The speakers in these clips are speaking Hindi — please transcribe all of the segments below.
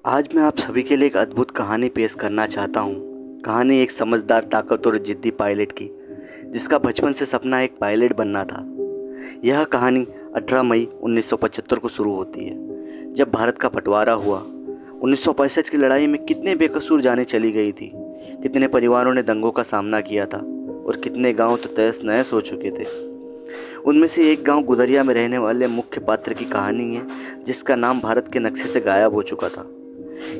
आज मैं आप सभी के लिए एक अद्भुत कहानी पेश करना चाहता हूँ। कहानी एक समझदार, ताकतवर और जिद्दी पायलट की, जिसका बचपन से सपना एक पायलट बनना था। यह कहानी 18 मई 1975 को शुरू होती है, जब भारत का बंटवारा हुआ। 1965 की लड़ाई में कितने बेकसूर जानें चली गई थी, कितने परिवारों ने दंगों का सामना किया था और कितने गांव तो तहस नहस हो चुके थे। उनमें से एक गांव गुदरिया में रहने वाले मुख्य पात्र की कहानी है, जिसका नाम भारत के नक्शे से गायब हो चुका था।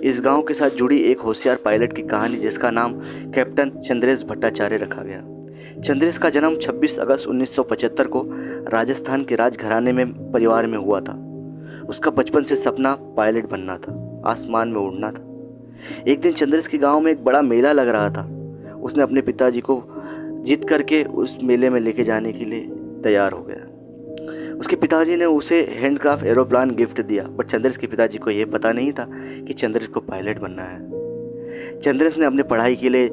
इस गांव के साथ जुड़ी एक होशियार पायलट की कहानी, जिसका नाम कैप्टन चंद्रेश भट्टाचार्य रखा गया। चंद्रेश का जन्म 26 अगस्त 1975 को राजस्थान के राजघराने में परिवार में हुआ था। उसका बचपन से सपना पायलट बनना था, आसमान में उड़ना था। एक दिन चंद्रेश के गांव में एक बड़ा मेला लग रहा था। उसने अपने पिताजी को जीत करके उस मेले में लेके जाने के लिए तैयार हो गया। उसके पिताजी ने उसे हैंडक्राफ्ट एरोप्लेन गिफ्ट दिया, बट चंद्रेश के पिताजी को यह पता नहीं था कि चंद्रेश को पायलट बनना है। चंद्रेश ने अपनी पढ़ाई के लिए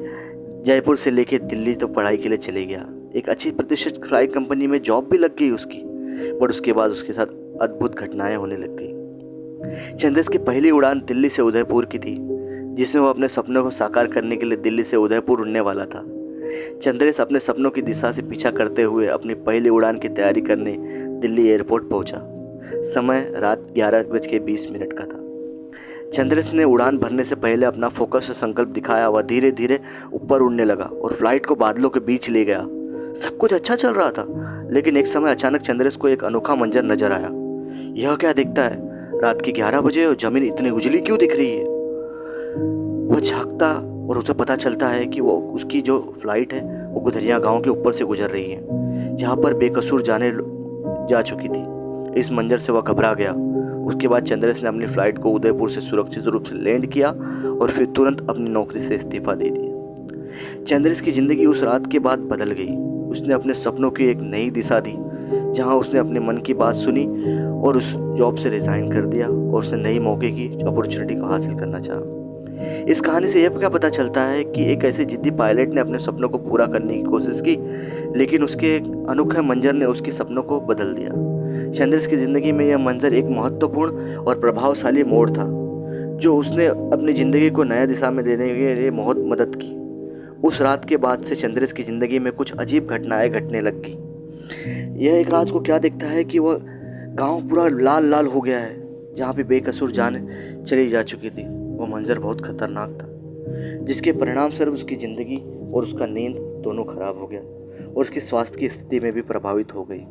जयपुर से लेकर दिल्ली तक पढ़ाई के लिए चले गया। एक अच्छी प्रतिष्ठित फ्लाइट कंपनी में जॉब भी लग गई उसकी, बट उसके बाद उसके साथ अद्भुत घटनाएं होने लग गई। चंद्रेश की पहली उड़ान दिल्ली से उदयपुर की थी, जिसमें वो अपने सपनों को साकार करने के लिए दिल्ली से उदयपुर उड़ने वाला था। चंद्रेश अपने सपनों की दिशा से पीछा करते हुए अपनी पहली उड़ान की तैयारी करने दिल्ली एयरपोर्ट पहुंचा। समय रात 11:20 का था। चंद्रेश ने उड़ान भरने से पहले अपना फोकस और संकल्प दिखाया। वह धीरे धीरे ऊपर उड़ने लगा और फ्लाइट को बादलों के बीच ले गया। सब कुछ अच्छा चल रहा था, लेकिन एक समय अचानक चंद्रेश को एक अनोखा मंजर नजर आया। यह क्या दिखता है? रात के 11 बजे और जमीन इतनी उजली क्यों दिख रही है? वह झांकता और उसे पता चलता है कि वो उसकी जो फ्लाइट है वो गुदरिया गांव के ऊपर से गुजर रही है, जहां पर बेकसूर जाने जा चुकी थी। इस मंजर से वह घबरा गया। उसके बाद चंद्रेश ने अपनी फ्लाइट को उदयपुर से सुरक्षित रूप से लैंड किया और फिर तुरंत अपनी नौकरी से इस्तीफा दे दिया। चंद्रेश की जिंदगी उस रात के बाद बदल गई। उसने अपने सपनों की एक नई दिशा दी, जहां उसने अपने मन की बात सुनी और उस जॉब से रिजाइन कर दिया और उसने नई मौके की अपॉर्चुनिटी को हासिल करना चाहा। इस कहानी से यह क्या पता चलता है कि एक ऐसे जिद्दी पायलट ने अपने सपनों को पूरा करने की कोशिश की, लेकिन उसके एक अनोखे मंजर ने उसके सपनों को बदल दिया। चंद्रेश की जिंदगी में यह मंजर एक महत्वपूर्ण और प्रभावशाली मोड़ था, जो उसने अपनी जिंदगी को नया दिशा में देने के लिए बहुत मदद की। उस रात के बाद से चंद्रेश की जिंदगी में कुछ अजीब घटनाएं घटने लग गई। यह एक रात को क्या दिखता है कि वह गांव पूरा लाल लाल हो गया है, जहाँ पे बेकसूर जान चली जा चुकी थी। वह मंजर बहुत खतरनाक था, जिसके परिणाम स्वरूप उसकी ज़िंदगी और उसका नींद दोनों खराब हो गया और उसकी स्वास्थ्य की स्थिति में भी प्रभावित हो गई।